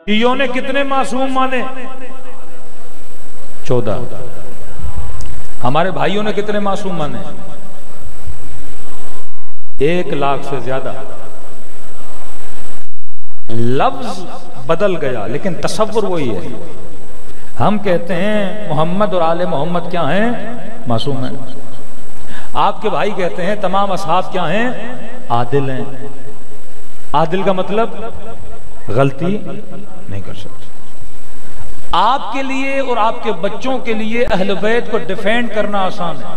شیعوں نے کتنے معصوم مانے؟ 14۔ ہمارے بھائیوں نے کتنے معصوم مانے؟ 1 لاکھ سے زیادہ۔ لفظ بدل گیا لیکن تصور وہی ہے۔ ہم کہتے ہیں محمد اور آل محمد کیا ہیں؟ معصوم ہیں۔ آپ کے بھائی کہتے ہیں تمام اصحاب کیا ہیں؟ عادل ہیں۔ عادل کا مطلب غلطی نہیں کر سکتے۔ آپ کے لیے اور آپ کے بچوں کے لیے اہل بیت کو ڈیفینڈ کرنا آسان ہے،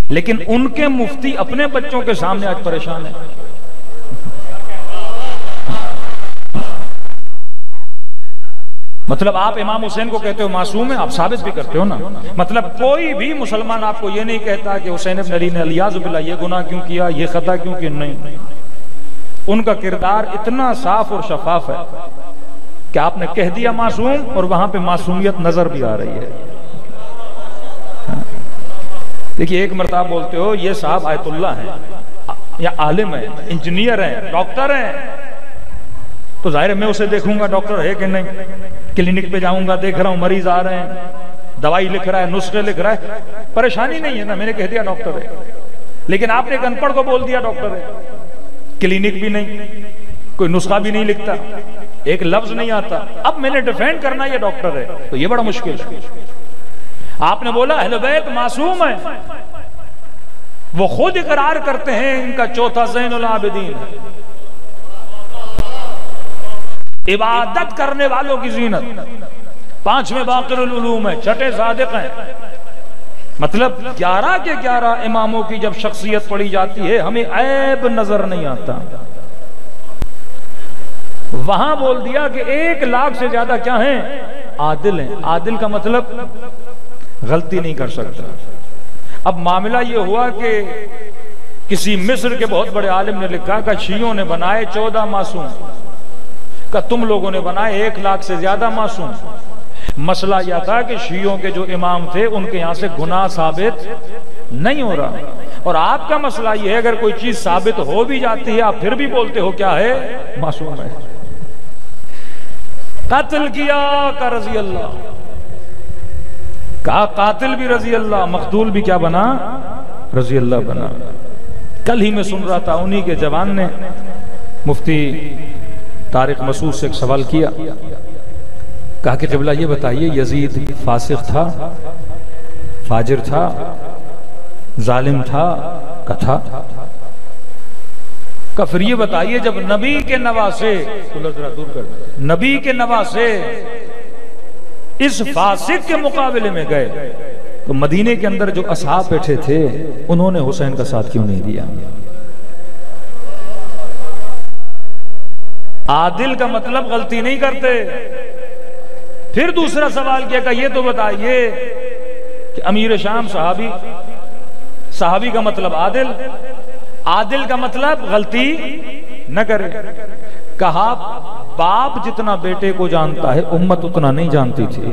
لیکن ان کے مفتی اپنے بچوں کے سامنے آج پریشان ہیں۔ مطلب آپ امام حسین کو کہتے ہو معصوم ہے، آپ ثابت بھی کرتے ہو نا۔ مطلب کوئی بھی مسلمان آپ کو یہ نہیں کہتا کہ حسین ابن علی نے الیاذ باللہ یہ گناہ کیوں کیا، یہ خطا کیوں کی، نہیں۔ ان کا کردار اتنا صاف اور شفاف ہے کہ آپ نے کہہ دیا معصوم اور وہاں پہ معصومیت نظر بھی آ رہی ہے۔ دیکھیے ایک مرتبہ بولتے ہو یہ صاحب آیت اللہ ہیں یا عالم ہیں، انجینئر ہیں، ڈاکٹر ہیں، تو ظاہر ہے میں اسے دیکھوں گا ڈاکٹر ہے کہ نہیں، کلینک پہ جاؤں گا، دیکھ رہا ہوں مریض آ رہے ہیں، دوائی لکھ رہا ہے، نسخے لکھ رہا ہے، پریشانی نہیں ہے نا، میں نے کہہ دیا ڈاکٹر ہے۔ لیکن آپ نے ایک ان پڑھ کو بول دیا ڈاکٹر ہے، کلینک بھی نہیں، کوئی نسخہ بھی نہیں لکھتا، ایک لفظ نہیں آتا، اب میں نے ڈیفینڈ کرنا یہ ڈاکٹر ہے، تو یہ بڑا مشکل ہے۔ آپ نے بولا اہل بیت معصوم ہے، وہ خود اقرار کرتے ہیں ان کا چوتھا زین العابدین ہے، عبادت کرنے والوں کی زینت، 5ویں باقر العلوم ہے، 6 صادق ہیں۔ مطلب 11 کے 11 اماموں کی جب شخصیت پڑھی جاتی ہے ہمیں عیب نظر نہیں آتا۔ وہاں بول دیا کہ 1 لاکھ سے زیادہ کیا ہیں؟ عادل ہیں۔ عادل کا مطلب غلطی نہیں کر سکتا۔ اب معاملہ یہ ہوا کہ کسی مصر کے بہت بڑے عالم نے لکھا کہ شیعوں نے بنائے 14 معصوم، کہ تم لوگوں نے بنائے 1 لاکھ سے زیادہ معصوم۔ مسئلہ یہ تھا کہ شیعوں کے جو امام تھے ان کے یہاں سے گناہ ثابت نہیں ہو رہا، اور آپ کا مسئلہ یہ ہے اگر کوئی چیز ثابت ہو بھی جاتی ہے آپ پھر بھی بولتے ہو کیا ہے؟ معصوم ہے۔ قتل کیا کا رضی اللہ، کہا قاتل بھی رضی اللہ، مقتول بھی کیا بنا؟ رضی اللہ بنا۔ کل ہی میں سن رہا تھا انہی کے جوان نے مفتی طارق مسعود سے ایک سوال کیا، کہا کہ قبلہ یہ بتائیے یزید فاسق تھا، فاجر تھا، ظالم تھا، کتھا؟ کہ پھر یہ بتائیے جب نبی کے نواسے، نبی کے نواسے اس فاسق کے مقابلے میں گئے تو مدینے کے اندر جو اصحاب بیٹھے تھے انہوں نے حسین کا ساتھ کیوں نہیں دیا؟ عادل کا مطلب غلطی نہیں کرتے۔ پھر دوسرا سوال کیا کہ یہ تو بتائیے کہ امیر شام صحابی، صحابی کا مطلب عادل، عادل کا مطلب غلطی نہ کرے۔ کہا باپ جتنا بیٹے کو جانتا ہے امت اتنا نہیں جانتی تھی۔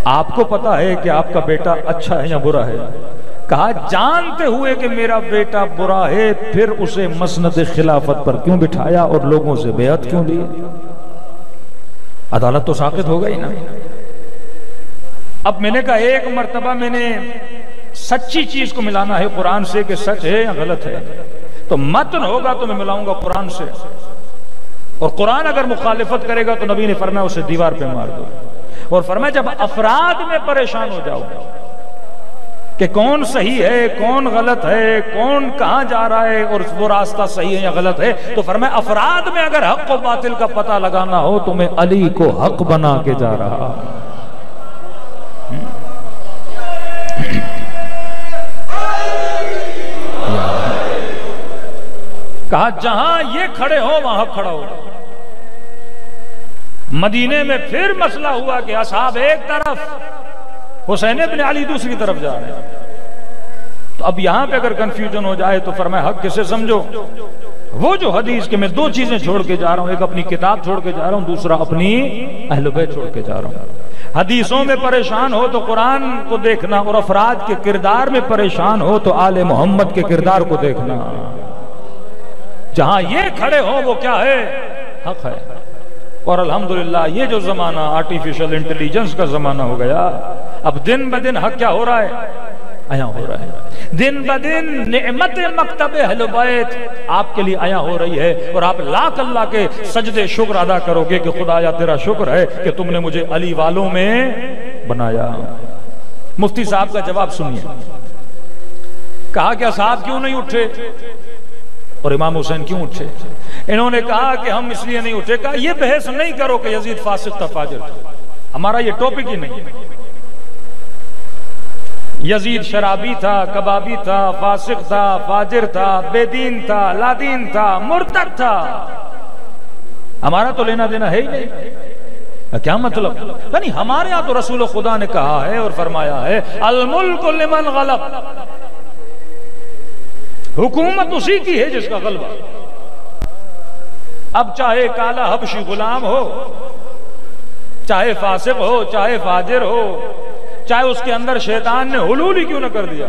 آپ کو پتا ہے کہ آپ کا بیٹا اچھا ہے یا برا ہے؟ کہا جانتے ہوئے کہ میرا بیٹا برا ہے پھر اسے مسند خلافت پر کیوں بٹھایا اور لوگوں سے بیعت کیوں لی؟ عدالت تو ساقط ہو گئی نا۔ اب میں نے کہا ایک مرتبہ میں نے سچی چیز کو ملانا ہے قرآن سے کہ سچ ہے یا غلط ہے، تو متن ہوگا تو میں ملاؤں گا قرآن سے، اور قرآن اگر مخالفت کرے گا تو نبی نے فرمایا اسے دیوار پہ مار دو، اور فرمایا جب افراد میں پریشان ہو جاؤ کہ کون صحیح ہے کون غلط ہے، کون کہاں جا رہا ہے اور وہ راستہ صحیح ہے یا غلط ہے، تو فرمایا افراد میں اگر حق و باطل کا پتہ لگانا ہو تو میں علی کو حق بنا کے جا رہا۔ کہا جہاں یہ کھڑے ہو وہاں کھڑا ہو۔ مدینے میں پھر مسئلہ ہوا کہ اصحاب ایک طرف، حسین ابن علی دوسری طرف جا رہے ہیں، تو اب یہاں پہ اگر کنفیوژن ہو جائے تو فرمایا حق کسے سمجھو؟ وہ جو حدیث کے میں 2 چیزیں چھوڑ کے جا رہا ہوں، ایک اپنی کتاب چھوڑ کے جا رہا ہوں، دوسرا اپنی اہل بیت چھوڑ کے جا رہا ہوں۔ حدیثوں میں پریشان ہو تو قرآن کو دیکھنا، اور افراد کے کردار میں پریشان ہو تو آل محمد کے کردار کو دیکھنا۔ جہاں یہ کھڑے ہوں وہ کیا ہے؟ حق ہے۔ اور الحمدللہ یہ جو زمانہ آرٹیفیشل انٹیلیجنس کا زمانہ ہو گیا، اب دن بدن حق کیا ہو رہا ہے؟ عیاں ہو رہا ہے۔ دن بدن نعمت مکتب اہل بیت آپ کے لیے عیاں ہو رہی ہے، اور آپ لاکھ اللہ کے سجدے شکر ادا کرو گے کہ خدایا تیرا شکر ہے کہ تم نے مجھے علی والوں میں بنایا۔ مفتی صاحب کا جواب سنیے، کہا کہ اصحاب کیوں نہیں اٹھے اور امام حسین کیوں اٹھے؟ انہوں نے کہا کہ ہم اس لیے نہیں اٹھے، کہا یہ بحث نہیں کرو کہ یزید فاسق تھا فاجر تھا، ہمارا یہ ٹاپک ہی نہیں ہے۔ یزید شرابی تھا، کبابی تھا، فاسق تھا، فاجر تھا، بے دین تھا، لا دین تھا، مرتد تھا، ہمارا تو لینا دینا ہے ہی نہیں۔ کیا مطلب؟ یعنی ہمارے ہاں تو رسول خدا نے کہا ہے اور فرمایا ہے الملک لمن غلب، حکومت اسی کی ہے جس کا غلبہ۔ اب چاہے کالا حبشی غلام ہو، چاہے فاسق ہو، چاہے فاجر ہو، چاہے اس کے اندر شیطان نے حلول ہی کیوں نہ کر دیا،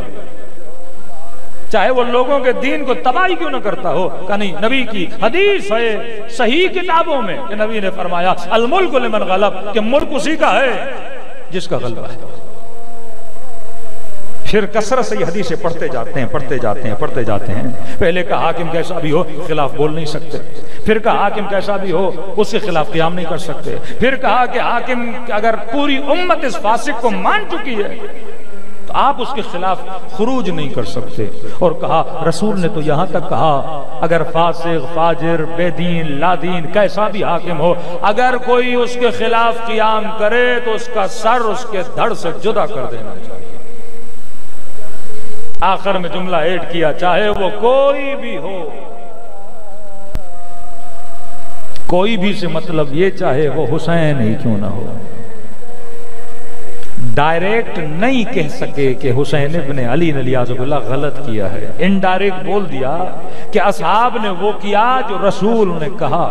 چاہے وہ لوگوں کے دین کو تباہی کیوں نہ کرتا ہو، کہ نہیں، نبی کی حدیث ہے صحیح کتابوں میں کہ نبی نے فرمایا الملک لمن غلب، کہ ملک اسی کا ہے جس کا غلبہ ہے۔ پھر کثرت سے یہ حدیثیں پڑھتے جاتے ہیں۔ پہلے کا حاکم کیسا بھی ہو خلاف بول نہیں سکتے، پھر کا حاکم کیسا بھی ہو اس کے خلاف قیام نہیں کر سکتے، پھر کہا کہ حاکم اگر پوری امت اس فاسق کو مان چکی ہے تو آپ اس کے خلاف خروج نہیں کر سکتے، اور کہا رسول نے تو یہاں تک کہا اگر فاسق، فاجر، بے دین، لا دین کیسا بھی حاکم ہو، اگر کوئی اس کے خلاف قیام کرے تو اس کا سر اس کے دھڑ سے جدا کر دینا چاہیے۔ آخر میں جملہ ایڈ کیا چاہے وہ کوئی بھی ہو، کوئی بھی سے مطلب یہ چاہے وہ حسین ہی کیوں نہ ہو۔ ڈائریکٹ نہیں کہہ سکے کہ حسین ابن علی نے علیہ اللہ غلط کیا ہے، انڈائریکٹ بول دیا کہ اصحاب نے وہ کیا جو رسول نے کہا،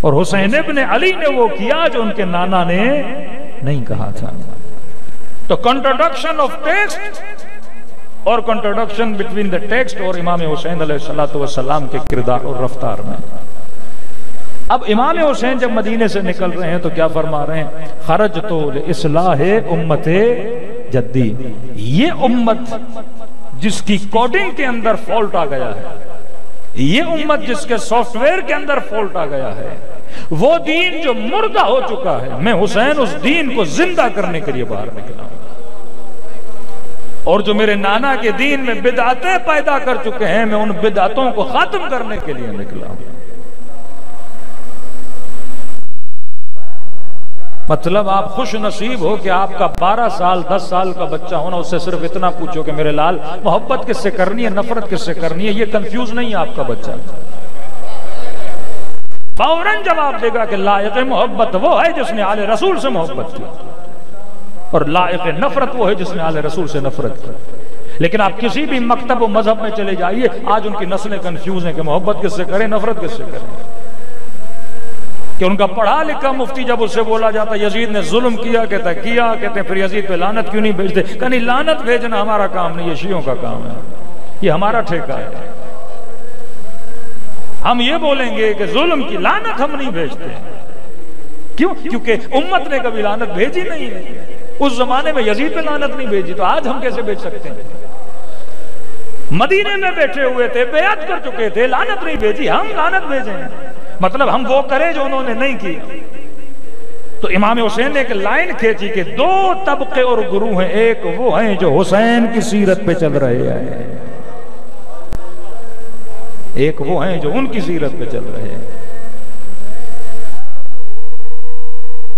اور حسین ابن علی نے وہ کیا جو ان کے نانا نے نہیں کہا تھا۔ تو کنٹرڈکشن آف ٹیکسٹ اور کنٹرڈکشن بٹوین دا ٹیکسٹ اور امام حسین علیہ السلام کے کردار اور رفتار میں۔ اب امام حسین جب مدینے سے نکل رہے ہیں تو کیا فرما رہے ہیں؟ خرجت لإصلاح امت جدی، یہ امت جس کی کوڈنگ کے اندر فالٹ آ گیا ہے، یہ امت جس کے سافٹ ویئر کے اندر فالٹ آ گیا ہے، وہ دین جو مردہ ہو چکا ہے، میں حسین اس دین کو زندہ کرنے کے لیے باہر نکلا ہوں، اور جو میرے نانا کے دین میں بدعتیں پیدا کر چکے ہیں میں ان بدعتوں کو ختم کرنے کے لیے نکلا ہوں۔ مطلب آپ خوش نصیب ہو کہ آپ کا 12 سال 10 سال کا بچہ ہونا، اس سے صرف اتنا پوچھو کہ میرے لال محبت کس سے کرنی ہے، نفرت کس سے کرنی ہے، یہ کنفیوز نہیں ہے آپ کا بچہ، فوراً جواب دے گا کہ لائق محبت وہ ہے جس نے آل رسول سے محبت کی، اور لائق نفرت وہ ہے جس نے آل رسول سے نفرت کی۔ لیکن آپ کسی بھی مکتب و مذہب میں چلے جائیے، آج ان کی نسلیں کنفیوز ہیں کہ محبت کس سے کریں، نفرت کس سے کریں، کہ ان کا پڑھا لکھا مفتی جب اس سے بولا جاتا یزید نے ظلم کیا، کہتا ہے کیا، کہتے ہیں پھر یزید پہ لعنت کیوں نہیں بھیجتے، کہ نہیں لعنت بھیجنا ہمارا کام نہیں، یہ شیعوں کا کام ہے، یہ ہمارا ٹھیکہ ہے، ہم یہ بولیں گے کہ ظلم کی لعنت ہم نہیں بھیجتے، کیوں؟ کیونکہ امت نے کبھی لعنت بھیجی نہیں ہے، اس زمانے میں یزید پہ لعنت نہیں بھیجی، تو آج ہم کیسے بھیج سکتے ہیں؟ مدینے میں بیٹھے ہوئے تھے، بیعت کر چکے تھے، لعنت نہیں بھیجی، ہم لعنت بھیجیں، مطلب ہم وہ کریں جو انہوں نے نہیں کی۔ تو امام حسین نے ایک لائن کھینچی کہ 2 طبقے اور گروہ ہیں، ایک وہ ہیں جو حسین کی سیرت پہ چل رہے ہیں، ایک وہ ہیں جو ان کی سیرت پہ چل رہے ہیں۔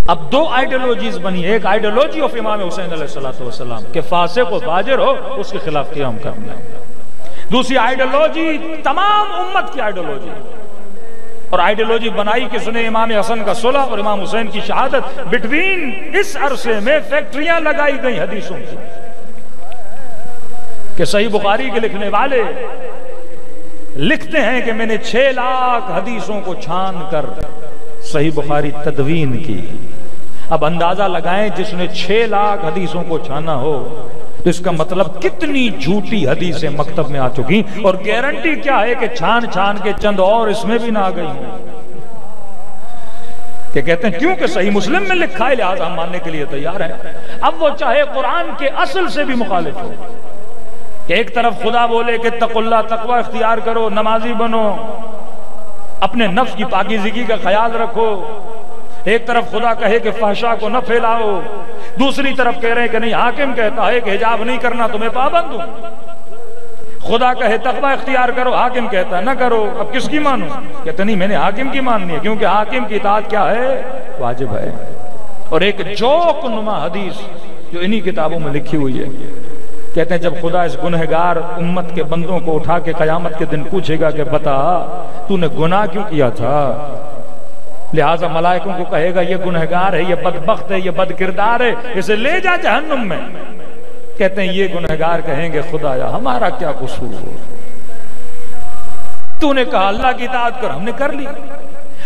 اب 2 آئیڈیالوجیز بنی، ایک آئیڈیالوجی آف امام حسین علیہ السلام کہ فاسق و فاجر ہو اس کے خلاف قیام کرنا، دوسری آئیڈیالوجی تمام امت کی آئیڈیالوجی، اور آئیڈیالوجی بنائی کس نے؟ امام حسن کا صلح اور امام حسین کی شہادت، بٹوین اس عرصے میں فیکٹریاں لگائی گئی حدیثوں کی، کہ صحیح بخاری کے لکھنے والے لکھتے ہیں کہ میں نے 6 لاکھ حدیثوں کو چھان کر صحیح بخاری تدوین کی۔ اب اندازہ لگائیں جس نے 6 لاکھ حدیثوں کو چھانا ہو تو اس کا مطلب کتنی جھوٹی حدیثیں مکتب میں آ چکی، اور گارنٹی کیا ہے کہ چھان چھان کے چند اور اس میں بھی نہ آ گئی ہیں، کہ کہتے ہیں کیونکہ صحیح مسلم میں لکھا ہے لہذا ہم ماننے کے لیے تیار ہیں۔ اب وہ چاہے قرآن کے اصل سے بھی مخالف ہو، کہ ایک طرف خدا بولے کہ اتقوا اللہ، تقوی اختیار کرو، نمازی بنو، اپنے نفس کی پاکیزگی کا خیال رکھو، ایک طرف خدا کہے کہ فحشاء کو نہ پھیلاؤ، دوسری طرف کہہ رہے ہیں کہ نہیں، حاکم کہتا ہے کہ حجاب نہیں کرنا تو میں پابند ہوں، خدا کہے تقوی اختیار کرو، حاکم کہتا ہے نہ کرو، اب کس کی مانوں؟ کہتے نہیں میں نے حاکم کی ماننی ہے، کیونکہ حاکم کی اطاعت کیا ہے؟ واجب ہے۔ اور ایک جوک نما حدیث جو انہی کتابوں میں لکھی ہوئی ہے، کہتے ہیں جب خدا اس گنہگار امت کے بندوں کو اٹھا کے قیامت کے دن پوچھے گا کہ بتا تو نے گناہ کیوں کیا تھا، لہٰذا ملائکوں کو کہے گا یہ گنہگار ہے، یہ بدبخت ہے، یہ بد کردار ہے، اسے لے جا جہنم میں۔ کہتے ہیں یہ گنہگار کہیں گے خدایا ہمارا کیا قصور، تو نے کہا اللہ کی اطاعت کر، ہم نے کر لی،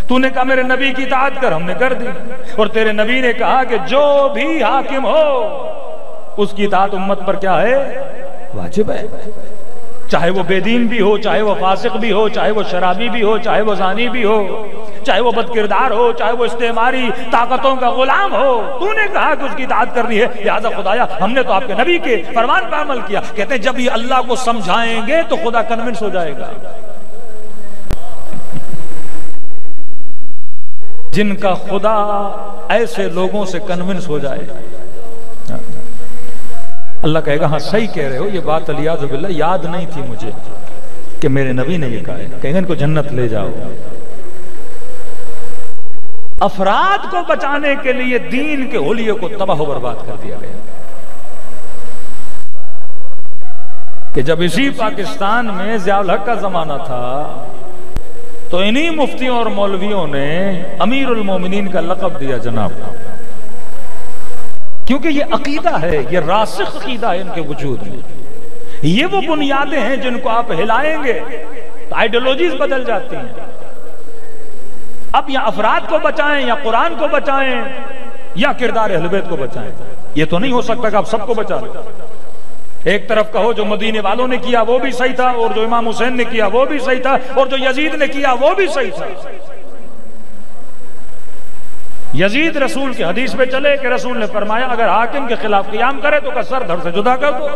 تو نے کہا میرے نبی کی اطاعت کر، ہم نے کر دی، اور تیرے نبی نے کہا کہ جو بھی حاکم ہو اس کی اطاعت امت پر کیا ہے؟ واجب ہے، چاہے وہ بے دین بھی ہو، چاہے وہ فاسق بھی ہو، چاہے وہ شرابی بھی ہو، چاہے وہ زانی بھی ہو، چاہے وہ بد کردار ہو، چاہے وہ استعماری طاقتوں کا غلام ہو، تو نے کہا کہ اس کی اطاعت کرنی ہے، لہذا خدایا ہم نے تو آپ کے نبی کے فرمان پر عمل کیا۔ کہتے ہیں جب یہ اللہ کو سمجھائیں گے تو خدا کنونس ہو جائے گا۔ جن کا خدا ایسے لوگوں سے کنونس ہو جائے، اللہ کہے گا ہاں صحیح کہہ رہے ہو، یہ بات علیاذ باللہ یاد نہیں تھی مجھے کہ میرے نبی نے یہ کہا ہے، کہیں گے ان کو جنت لے جاؤ۔ افراد کو بچانے کے لیے دین کے حلیے کو تباہ و برباد کر دیا گیا، کہ جب اسی پاکستان میں ضیاء الحق کا زمانہ تھا تو انہی مفتیوں اور مولویوں نے امیر المومنین کا لقب دیا جناب، کیونکہ یہ عقیدہ ہے، یہ راسخ عقیدہ ہے ان کے وجود میں، یہ وہ بنیادیں ہیں جن کو آپ ہلائیں گے تو آئیڈیالوجیز بدل جاتی ہیں۔ اب یا افراد کو بچائیں، یا قرآن کو بچائیں، یا کردار اہل بیت کو بچائیں، یہ تو نہیں ہو سکتا کہ آپ سب کو بچا لیں۔ ایک طرف کہو جو مدینے والوں نے کیا وہ بھی صحیح تھا، اور جو امام حسین نے کیا وہ بھی صحیح تھا، اور جو یزید نے کیا وہ بھی صحیح تھا۔ یزید رسول کی حدیث پہ چلے کہ رسول نے فرمایا اگر حاکم کے خلاف قیام کرے تو کا سر دھڑ سے جدا کر دو۔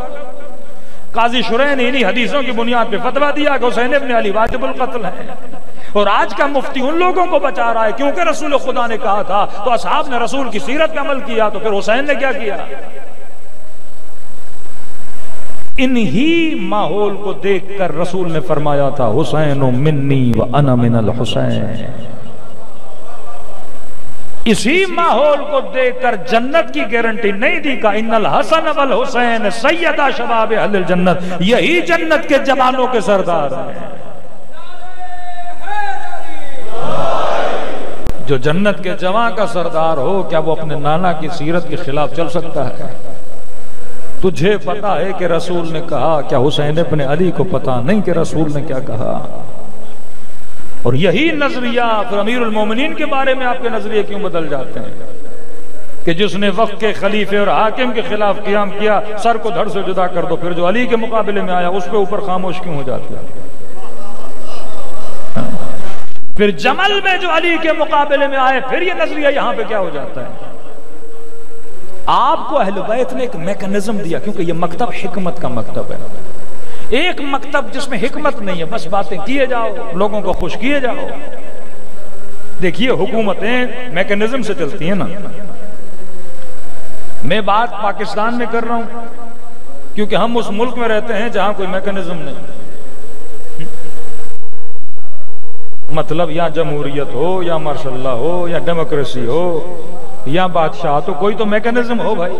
قاضی شرح نے انہی حدیثوں کی بنیاد پہ فتویٰ دیا کہ حسین ابن علی واجب القتل ہے، اور آج کا مفتی ان لوگوں کو بچا رہا ہے کیونکہ رسول خدا نے کہا تھا، تو اصحاب نے رسول کی سیرت پہ عمل کیا، تو پھر حسین نے کیا کیا؟ انہی ماحول کو دیکھ کر رسول نے فرمایا تھا حسین منی و انا من الحسین۔ اسی ماحول کو دیکھ کر جنت کی گارنٹی نہیں دی کہ ان الحسن والحسین سیدہ شباب اہل الجنت، یہی جنت کے جوانوں کے سردار ہیں۔ جو جنت کے جوان کا سردار ہو کیا وہ اپنے نانا کی سیرت کے خلاف چل سکتا ہے؟ تجھے پتا ہے کہ رسول نے کہا، کیا حسین ابن علی کو پتا نہیں کہ رسول نے کیا کہا؟ اور یہی نظریہ پھر امیر المومنین کے بارے میں آپ کے نظریے کیوں بدل جاتے ہیں کہ جس نے وقت کے خلیفے اور حاکم کے خلاف قیام کیا سر کو دھڑ سے جدا کر دو، پھر جو علی کے مقابلے میں آیا اس پہ اوپر خاموش کیوں ہو جاتے ہیں؟ پھر جمل میں جو علی کے مقابلے میں آئے پھر یہ نظریہ یہاں پہ کیا ہو جاتا ہے؟ آپ کو اہل بیت نے ایک میکنزم دیا، کیونکہ یہ مکتب حکمت کا مکتب ہے، ایک مکتب جس میں حکمت نہیں ہے، بس باتیں کیے جاؤ، لوگوں کو خوش کیے جاؤ۔ دیکھیے حکومتیں میکنزم سے چلتی ہیں نا، میں بات پاکستان میں کر رہا ہوں کیونکہ ہم اس ملک میں رہتے ہیں جہاں کوئی میکنزم نہیں، مطلب یا جمہوریت ہو یا ماشاء اللہ ہو یا ڈیموکریسی ہو یا بادشاہ، تو کوئی تو میکنزم ہو بھائی۔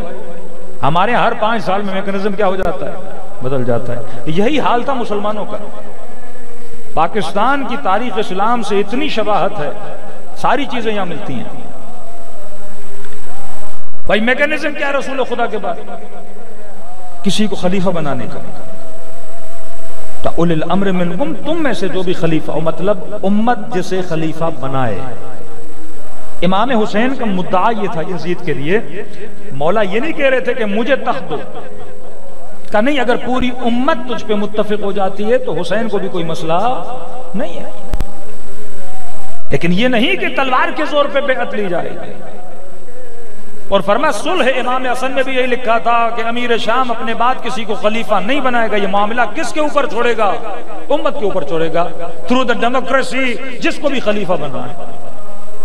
ہمارے ہر 5 سال میں میکنزم کیا ہو جاتا ہے؟ بدل جاتا ہے۔ یہی حال تھا مسلمانوں کا۔ پاکستان کی تاریخ اسلام سے اتنی شباہت ہے، ساری چیزیں یہاں ملتی ہیں۔ بھائی میکنزم کیا رسول خدا کے بعد؟ کسی کو خلیفہ بنانے کا، اُولی الامر منکم، تم میں سے جو بھی خلیفہ ہو، مطلب امت جسے خلیفہ بنائے۔ امام حسین کا مدعا یہ تھا یزید کے لیے، مولا یہ نہیں کہہ رہے تھے کہ مجھے تخت دو، کہ نہیں اگر پوری امت تجھ پہ متفق ہو جاتی ہے تو حسین کو بھی کوئی مسئلہ نہیں ہے، لیکن یہ نہیں کہ تلوار کے زور پہ بیعت لی جائے گی۔ اور فرمایا صلح امام حسن میں بھی یہی لکھا تھا کہ امیر شام اپنے بعد کسی کو خلیفہ نہیں بنائے گا، یہ معاملہ کس کے اوپر چھوڑے گا؟ امت کے اوپر چھوڑے گا، تھرو دا ڈیموکریسی جس کو بھی خلیفہ بنائے۔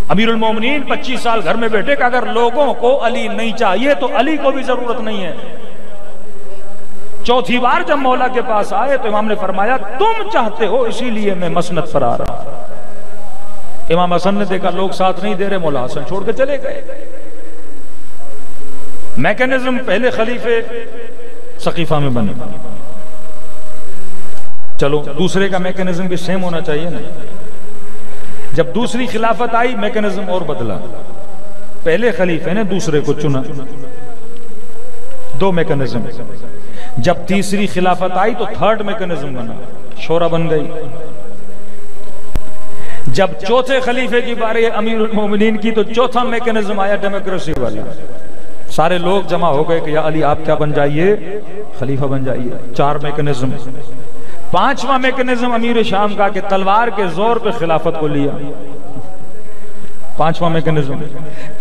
امیر المومنین 25 سال گھر میں بیٹھے کہ اگر لوگوں کو علی نہیں چاہیے تو علی کو بھی ضرورت نہیں ہے۔ چوتھی بار جب مولا کے پاس آئے تو امام نے فرمایا تم چاہتے ہو اسی لیے میں مسند پر آ رہا ہوں۔ امام حسن نے دیکھا لوگ ساتھ نہیں دے رہے، مولا حسن چھوڑ کے چلے گئے۔ میکنزم پہلے خلیفے سقیفہ میں بنے، چلو دوسرے کا میکنزم بھی سیم ہونا چاہیے نا۔ جب دوسری خلافت آئی میکنزم اور بدلا، پہلے خلیفے نے دوسرے کو چنا، دو میکنزم۔ جب تیسری خلافت آئی تو تھرڈ میکنزم بنا، شورا بن گئی۔ جب چوتھے خلیفے کی باری امیر المومنین کی تو چوتھا میکنزم آیا ڈیموکریسی والا، سارے لوگ جمع ہو گئے کہ یا علی آپ کیا بن جائیے؟ خلیفہ بن جائیے۔ 4 میکنزم۔ 5واں میکنزم امیر شام کا کہ تلوار کے زور پہ خلافت کو لیا، 5واں میکنزم۔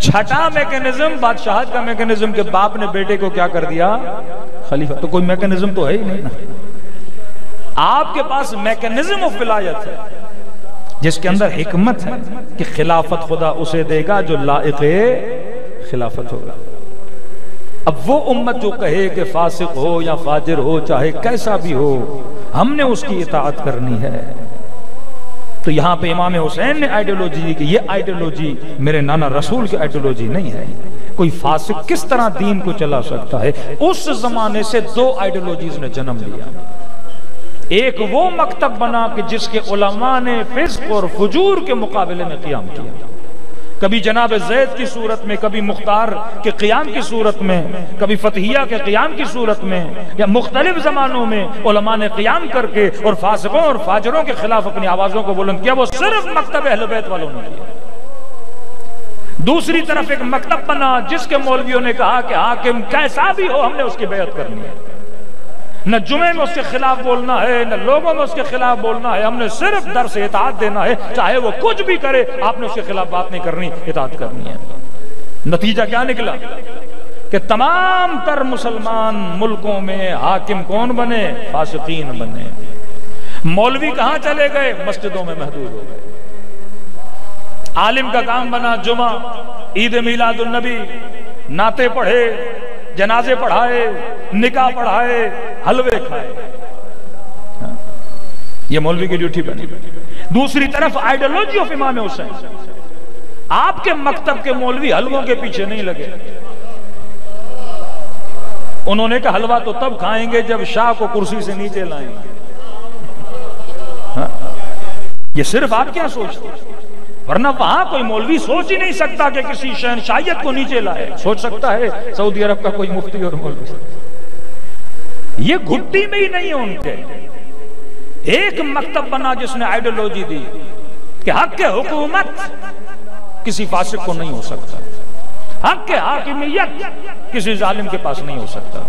6واں میکنزم بادشاہت کا میکنزم کہ باپ نے بیٹے کو کیا کر دیا؟ خلیفہ۔ تو کوئی میکنزم تو ہے ہی نہیں نا۔ آپ کے پاس میکنزم آف ولایت ہے جس کے اندر حکمت ہے کہ خلافت خدا اسے دے گا جو لائق خلافت ہوگا۔ اب وہ امت جو کہے کہ فاسق ہو یا فاجر ہو چاہے کیسا بھی ہو ہم نے اس کی اطاعت کرنی ہے۔ تو یہاں پہ امام حسین نے آئیڈیولوجی دی کہ یہ آئیڈیولوجی میرے نانا رسول کی آئیڈیولوجی نہیں ہے۔ کوئی فاسق کس طرح دین کو چلا سکتا ہے؟ اس زمانے سے 2 آئیڈیولوجیز نے جنم لیا۔ ایک وہ مکتب بنا کہ جس کے علماء نے فسق اور فجور کے مقابلے میں قیام کیا، کبھی جناب زید کی صورت میں، کبھی مختار کے قیام کی صورت میں، کبھی فتحیہ کے قیام کی صورت میں، یا مختلف زمانوں میں علماء نے قیام کر کے اور فاسقوں اور فاجروں کے خلاف اپنی آوازوں کو بلند کیا۔ وہ صرف مکتب اہل بیت والوں نے کیا۔ دوسری طرف ایک مکتب بنا جس کے مولویوں نے کہا کہ حاکم کیسا بھی ہو ہم نے اس کی بیعت کرنی ہے، نہ جمعے میں اس کے خلاف بولنا ہے، نہ لوگوں میں اس کے خلاف بولنا ہے، ہم نے صرف درس اطاعت دینا ہے، چاہے وہ کچھ بھی کرے آپ نے اس کے خلاف بات نہیں کرنی، اطاعت کرنی ہے۔ نتیجہ کیا نکلا کہ تمام تر مسلمان ملکوں میں حاکم کون بنے؟ فاسقین بنے۔ مولوی کہاں چلے گئے؟ مسجدوں میں محدود ہو گئے۔ عالم کا کام بنا جمعہ، عید میلاد النبی، نعتیں پڑھے، جنازے پڑھائے، نکاح پڑھائے، حلوے کھائے، یہ مولوی کی ڈیوٹی بنی۔ دوسری طرف آئیڈیولوجی آف امام حسین، آپ کے مکتب کے مولوی حلووں کے پیچھے نہیں لگے، انہوں نے کہا حلوہ تو تب کھائیں گے جب شاہ کو کرسی سے نیچے لائیں گے۔ یہ صرف آپ کیا سوچتے ہیں؟ ورنہ وہاں کوئی مولوی سوچ ہی نہیں سکتا کہ کسی شہنشاہیت کو نیچے لائے۔ سوچ سکتا ہے سعودی عرب کا کوئی مفتی اور مولوی؟ یہ گھٹی میں ہی نہیں ہے ان کے۔ ایک مکتب بنا جس نے آئیڈیولوجی دی کہ حق کے حکومت کسی فاسق کو نہیں ہو سکتا، حق کے حاکمیت کسی ظالم کے پاس نہیں ہو سکتا،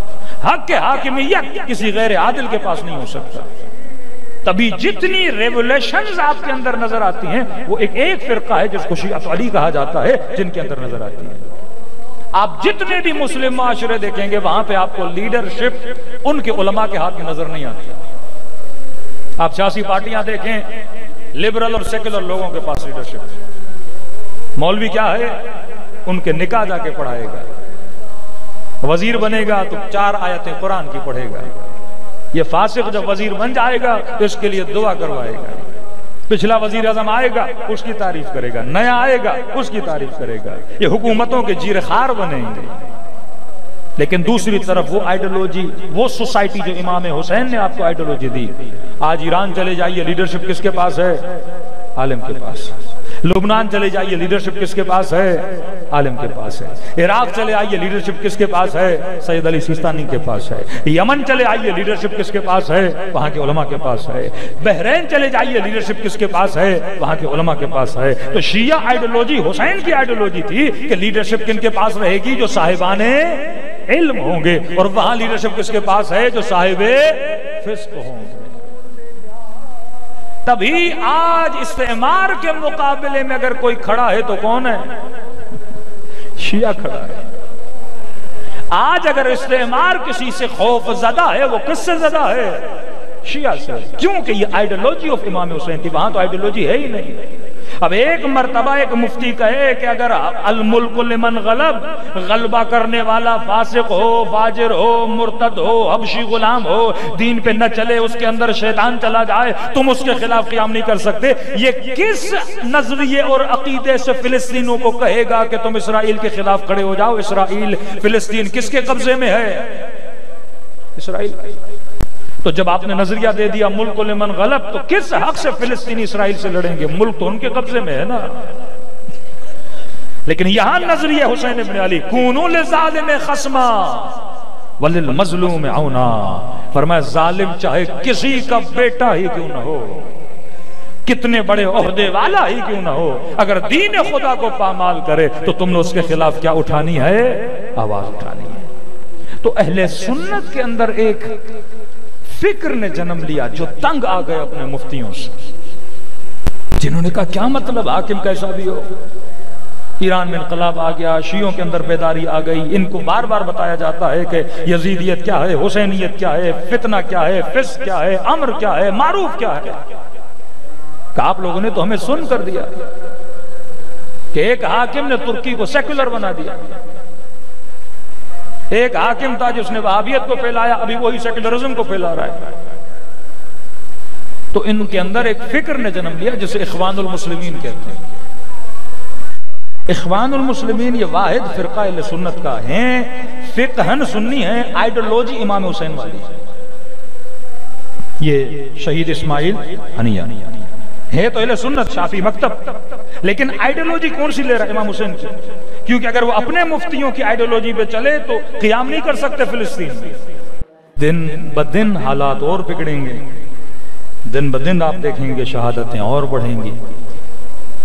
حق کے حاکمیت کسی غیر عادل کے پاس نہیں ہو سکتا۔ تبھی جتنی ریولیشنز آپ کے اندر نظر آتی ہیں وہ ایک فرقہ ہے جس کو شیعہ علی کہا جاتا ہے، جن کے اندر نظر آتی ہے۔ آپ جتنے بھی مسلم معاشرے دیکھیں گے وہاں پہ آپ کو لیڈرشپ ان کے علماء کے ہاتھ میں نظر نہیں آتی۔ آپ سیاسی پارٹیاں دیکھیں، لبرل اور سیکولر لوگوں کے پاس لیڈرشپ۔ مولوی کیا ہے؟ ان کے نکاح جا کے پڑھائے گا، وزیر بنے گا تو 4 آیتیں قرآن کی پڑھے گا۔ یہ فاسق جب وزیر بن جائے گا تو اس کے لیے دعا کروائے گا، پچھلا وزیر اعظم آئے گا اس کی تعریف کرے گا، نیا آئے گا اس کی تعریف کرے گا، یہ حکومتوں کے جیرخوار بنیں گے۔ لیکن دوسری طرف وہ آئیڈیولوجی، وہ سوسائٹی جو امام حسین نے آپ کو آئیڈیولوجی دی، آج ایران چلے جائیے لیڈرشپ کس کے پاس ہے؟ عالم کے پاس۔ لبنان چلے جائیے لیڈرشپ کس کے پاس ہے؟ عالم کے پاس ہے۔ عراق چلے آئیے لیڈرشپ کس کے پاس ہے؟ سید علی سیستانی کے پاس ہے۔ یمن چلے آئیے لیڈرشپ کس کے پاس ہے؟ وہاں کے علماء کے پاس ہے۔ بحرین چلے جائیے لیڈرشپ کس کے پاس ہے؟ وہاں کے علماء کے پاس ہے۔ تو شیعہ آئیڈیولوجی حسین کی آئیڈیولوجی تھی کہ لیڈرشپ کن کے پاس رہے گی؟ جو صاحبان علم ہوں گے، اور وہاں لیڈرشپ کس کے پاس ہے؟ جو صاحب فسق ہوں گے۔ تبھی آج استعمار کے مقابلے میں اگر کوئی کھڑا ہے تو کون ہے؟ شیعہ کھڑا ہے۔ آج اگر استعمار کسی سے خوف زدہ ہے، وہ کس سے زدہ ہے؟ شیعہ سے، کیونکہ یہ آئیڈیالوجی آف امام حسین تھی، وہاں تو آئیڈیالوجی ہے ہی نہیں۔ اب ایک مرتبہ ایک مفتی کہے کہ اگر الملک لمن غلب، غلبہ کرنے والا فاسق ہو، فاجر ہو، مرتد ہو، حبشی غلام ہو، دین پہ نہ چلے، اس کے اندر شیطان چلا جائے، تم اس کے خلاف قیام نہیں کر سکتے، یہ کس نظریے اور عقیدے سے فلسطینوں کو کہے گا کہ تم اسرائیل کے خلاف کھڑے ہو جاؤ؟ اسرائیل، فلسطین کس کے قبضے میں ہے؟ اسرائیل۔ تو جب آپ نے نظریہ دے دیا ملک لمن غلب، تو کس حق سے فلسطینی اسرائیل سے لڑیں گے؟ ملک تو ان کے قبضے میں ہے نا۔ لیکن یہاں نظریہ حسین ابن علی، کونوا للظالم خصما وللمظلوم عونا، فرمایا ظالم چاہے کسی کا بیٹا ہی کیوں نہ ہو، کتنے بڑے عہدے والا ہی کیوں نہ ہو، اگر دین خدا کو پامال کرے تو تم نے اس کے خلاف کیا اٹھانی ہے؟ آواز اٹھانی ہے۔ تو اہل سنت کے اندر ایک فکر نے جنم لیا جو تنگ آ گئے اپنے مفتیوں سے، جنہوں نے کہا کیا مطلب حاکم کیسا بھی ہو؟ ایران میں انقلاب آ گیا، شیعوں کے اندر بیداری آ گئی، ان کو بار بار بتایا جاتا ہے کہ یزیدیت کیا ہے، حسینیت کیا ہے، فتنہ کیا ہے، فسق کیا ہے، امر کیا ہے، معروف کیا ہے۔ کہ آپ لوگوں نے تو ہمیں سن کر دیا کہ ایک حاکم نے ترکی کو سیکولر بنا دیا، ایک حاکم تھا جس نے وہابیت کو پھیلایا، ابھی وہی سیکولرزم کو پھیلا رہا ہے۔ تو ان کے اندر ایک فکر نے جنم لیا جسے اخوان المسلمین کہتے ہیں۔ اخوان المسلمین یہ واحد فرقہ اہل سنت کا ہیں، فقہن سنی ہیں، آئیڈیالوجی امام حسین والی یہ شہید اسماعیل ہنیہ ہے تو اہل سنت شافعی مکتب، لیکن آئیڈیالوجی کون سی لے رہا ہے؟ امام حسین کی، کیونکہ اگر وہ اپنے مفتیوں کی آئیڈیالوجی پہ چلے تو قیام نہیں کر سکتے فلسطین میں۔ دن بدن حالات اور بگڑیں گے، دن بدن آپ دیکھیں گے شہادتیں اور بڑھیں گی،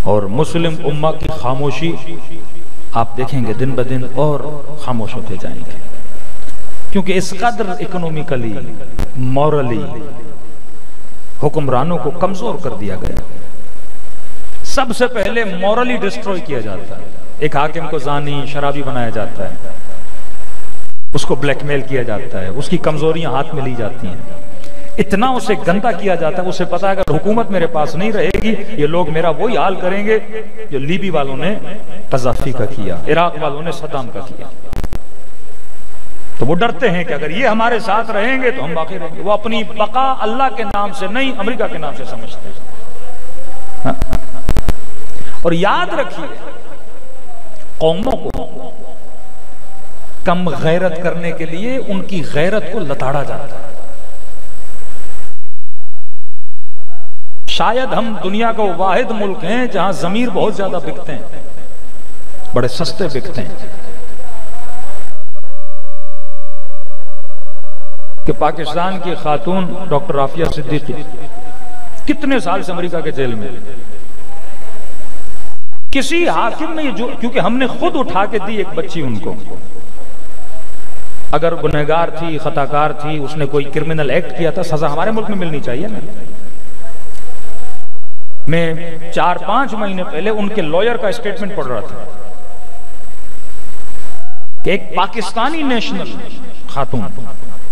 اور مسلم امہ کی خاموشی آپ دیکھیں گے دن بدن اور خاموش ہوتے جائیں گے، کیونکہ اس قدر اکنومیکلی، مورلی حکمرانوں کو کمزور کر دیا گیا۔ سب سے پہلے مورلی ڈسٹروئی کیا جاتا ہے، ایک حاکم کو زانی، شرابی بنایا جاتا ہے، اس کو بلیک میل کیا جاتا ہے، اس کی کمزوریاں ہاتھ میں لی جاتی ہیں، اتنا اسے گندا کیا جاتا ہے، اسے پتا ہے اگر حکومت میرے پاس نہیں رہے گی یہ لوگ میرا وہی حال کریں گے جو لیبی والوں نے قذافی کا کیا، عراق والوں نے صدام کا کیا۔ تو وہ ڈرتے ہیں کہ اگر یہ ہمارے ساتھ رہیں گے تو ہم باقی رہیں گے۔ وہ اپنی بقا اللہ کے نام سے نہیں، امریکہ کے نام سے سمجھتے ہیں۔ اور یاد رکھیے، قوموں کو کم غیرت کرنے کے لیے ان کی غیرت کو لتاڑا جاتا ہے۔ شاید ہم دنیا کا واحد ملک ہیں جہاں ضمیر بہت زیادہ بکتے ہیں، بڑے سستے بکتے ہیں۔ کہ پاکستان کی خاتون ڈاکٹر رافیہ صدیقی کتنے سال سے امریکہ کے جیل میں، کسی حاکم نے جو، کیونکہ ہم نے خود اٹھا کے دی ایک بچی ان کو، اگر گنہگار تھی، خطاکار تھی، اس نے کوئی کرمنل ایکٹ کیا تھا، سزا ہمارے ملک میں ملنی چاہیے نا۔ میں 4-5 مہینے پہلے ان کے لائر کا اسٹیٹمنٹ پڑھ رہا تھا کہ ایک پاکستانی نیشنل خاتون،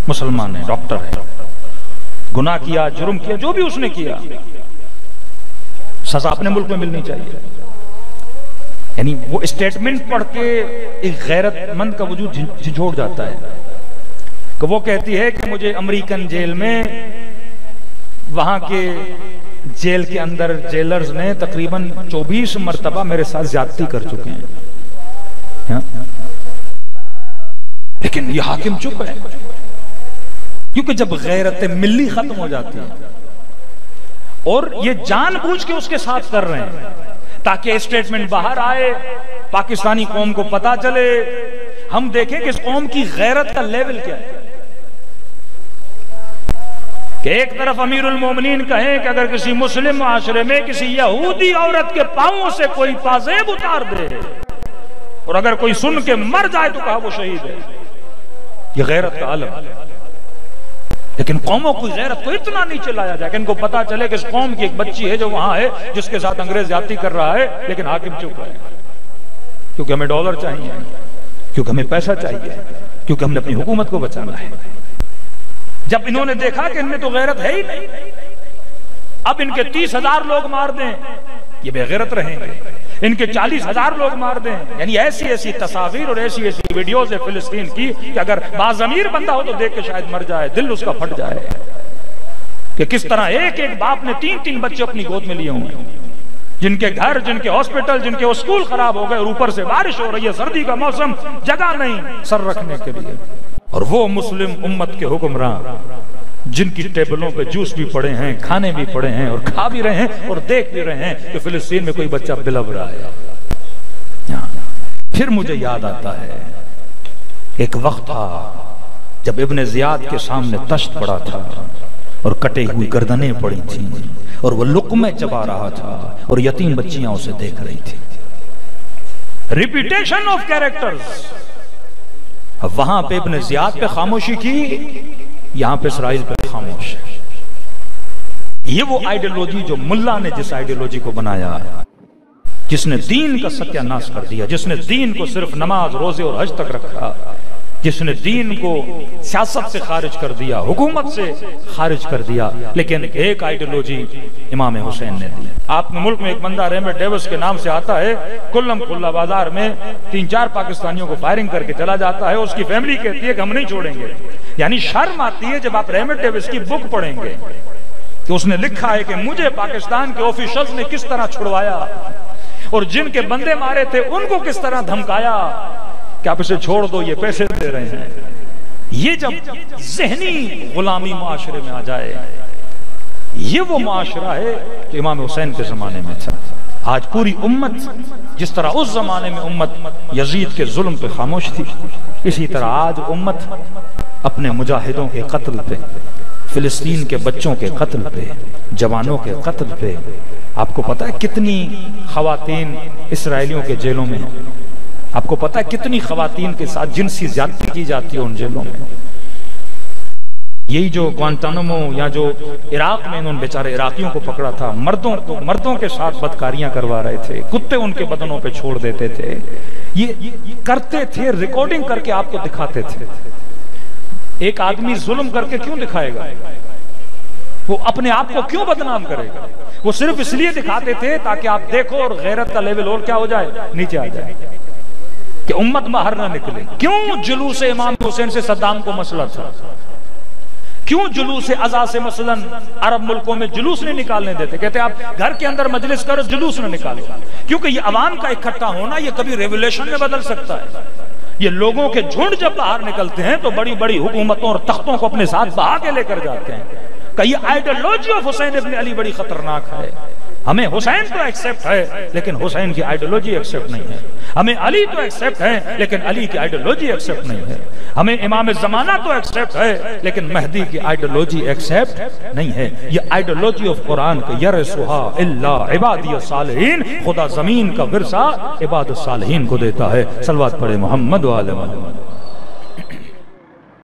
مسلمان ہے، ڈاکٹر ہے، گناہ کیا، جرم کیا، جو بھی اس نے کیا، سزا اپنے ملک میں ملنی چاہیے۔ یعنی وہ اسٹیٹمنٹ پڑھ کے ایک غیرت مند کا وجود جھنجھوڑ جاتا ہے کہ وہ کہتی ہے کہ مجھے امریکن جیل میں، وہاں کے جیل کے اندر جیلرز نے تقریباً 24 مرتبہ میرے ساتھ زیادتی کر چکے ہیں، لیکن یہ حاکم چپ ہے، کیونکہ جب غیرت ملی ختم ہو جاتی ہے، اور یہ جان بوجھ کے اس کے ساتھ کر رہے ہیں تاکہ اسٹیٹمنٹ باہر آئے، پاکستانی قوم کو پتا چلے، ہم دیکھیں کہ اس قوم کی غیرت کا لیول کیا ہے۔ کہ ایک طرف امیر المومنین کہیں کہ اگر کسی مسلم معاشرے میں کسی یہودی عورت کے پاؤں سے کوئی پازیب اتار دے اور اگر کوئی سن کے مر جائے تو کہا وہ شہید ہے، یہ غیرت کا عالم. لیکن قوموں کی غیرت کو اتنا نہیں چلایا جائے کہ ان کو پتا چلے کہ اس قوم کی ایک بچی ہے جو وہاں ہے جس کے ساتھ انگریز زیادتی کر رہا ہے لیکن حاکم چپ ہے، کیونکہ ہمیں ڈالر چاہیے، کیونکہ ہمیں پیسہ چاہیے، کیونکہ ہم نے اپنی حکومت کو بچانا ہے. جب انہوں نے دیکھا کہ ان میں تو غیرت ہے ہی نہیں، اب ان کے 30,000 لوگ مار دیں یہ بے غیرت رہیں گے، ان کے 40,000 لوگ مار دیں. یعنی ایسی ایسی تصاویر اور ایسی ایسی ویڈیوز ہے فلسطین کی کہ اگر باضمیر بندہ ہو تو دیکھ کے شاید مر جائے، دل اس کا پھٹ جائے کہ کس طرح ایک ایک باپ نے 3 بچے اپنی گود میں لیے ہوئے ہیں، جن کے گھر، جن کے ہاسپٹل، جن کے اسکول خراب ہو گئے، اور اوپر سے بارش ہو رہی ہے، سردی کا موسم، جگہ نہیں سر رکھنے کے لیے. اور وہ مسلم امت کے حکمراں جن کی ٹیبلوں پہ جوس بھی پڑے ہیں، کھانے بھی پڑے ہیں، اور کھا بھی رہے ہیں اور دیکھ بھی رہے ہیں کہ فلسطین میں کوئی بچہ بلب رہا ہے. پھر مجھے یاد آتا ہے ایک وقت تھا جب ابن زیاد کے سامنے تشت پڑا تھا اور کٹے ہوئی گردنیں پڑی تھیں اور وہ لقمے چبا رہا تھا اور یتیم بچیاں اسے دیکھ رہی تھی. Repetition of characters. اب وہاں پہ ابن زیاد پہ خاموشی کی، یہاں پہ اسرائیل پہ خاموش ہے. یہ وہ آئیڈیالوجی جو ملا نے جس آئیڈیالوجی کو بنایا، جس نے دین کا ستیہ ناش کر دیا، جس نے دین کو صرف نماز، روزے اور حج تک رکھا، جس نے دین کو سیاست سے خارج کر دیا، حکومت سے خارج کر دیا. لیکن ایک آئیڈیالوجی امام حسین نے دی. آپ نے ملک میں ایک بندہ ریمٹ ڈیوس کے نام سے آتا ہے، کلم کھلا بازار میں 3-4 پاکستانیوں کو فائرنگ کر کے چلا جاتا ہے. اس کی فیملی کہتی ہے کہ ہم نہیں چھوڑیں گے. یعنی شرم آتی ہے جب آپ ریمٹ ڈیوس کی بک پڑھیں گے کہ اس نے لکھا ہے کہ مجھے پاکستان کے آفیشلز نے کس طرح چھڑوایا اور جن کے بندے مارے تھے ان کو کس طرح دھمکایا کہ آپ اسے چھوڑ دو، یہ پیسے دے رہے ہیں. یہ جب ذہنی غلامی معاشرے میں آ جائے، یہ وہ معاشرہ ہے جو امام حسین کے زمانے میں تھا. آج پوری امت جس طرح اس زمانے میں امت یزید کے ظلم پہ خاموش تھی، اسی طرح آج امت اپنے مجاہدوں کے قتل پہ، فلسطین کے بچوں کے قتل پہ، جوانوں کے قتل پہ. آپ کو پتا ہے کتنی خواتین اسرائیلیوں کے جیلوں میں ہیں؟ آپ کو پتا ہے کتنی خواتین کے ساتھ جنسی زیادتی کی جاتی ہے ان جیلوں میں؟ یہی جو گوانٹانمو یا جو عراق میں انہوں نے بیچارے عراقیوں کو پکڑا تھا، مردوں کے ساتھ بدکاریاں کروا رہے تھے، کتے ان کے بدنوں پہ چھوڑ دیتے تھے. یہ کرتے تھے، ریکارڈنگ کر کے آپ کو دکھاتے تھے. ایک آدمی ظلم کر کے کیوں دکھائے گا؟ وہ اپنے آپ کو کیوں بدنام کرے گا؟ وہ صرف اس لیے دکھاتے تھے تاکہ آپ دیکھو اور غیرت کا لیول اور کیا ہو جائے، نیچے آ جائے، کہ امت باہر نہ نکلے. کیوں جلوس امام حسین سے صدام کو مسئلہ تھا؟ کیوں جلوس ازا سے مثلا عرب ملکوں میں جلوس نہیں نکالنے دیتے؟ کہتے آپ گھر کے اندر مجلس کرو، جلوس نہ نکالو. کیونکہ یہ عوام کا اکٹھا ہونا یہ کبھی ریولیشن میں بدل سکتا ہے. یہ لوگوں کے جھنڈ جب باہر نکلتے ہیں تو بڑی بڑی حکومتوں اور تختوں کو اپنے ساتھ بہا کے لے کر جاتے ہیں. کہ یہ آئیڈیالوجی آف حسین ابن علی بڑی خطرناک ہے. ہمیں حسین تو ایکسپٹ ہے لیکن حسین کی آئیڈیالوجی ایکسپٹ نہیں ہے. ہمیں علی تو ایکسپٹ ہے لیکن علی کی آئیڈیالوجی ایکسپٹ نہیں ہے. ہمیں امام زمانہ تو ایکسپٹ ہے لیکن مہدی کی آئیڈیالوجی ایکسپٹ نہیں ہے. یہ آئیڈیالوجی آف قرآن کہ یرثھا الا عبادی الصالحین، خدا زمین کا ورثہ عباد الصالحین کو دیتا ہے. صلوات پڑھے محمد و آل محمد.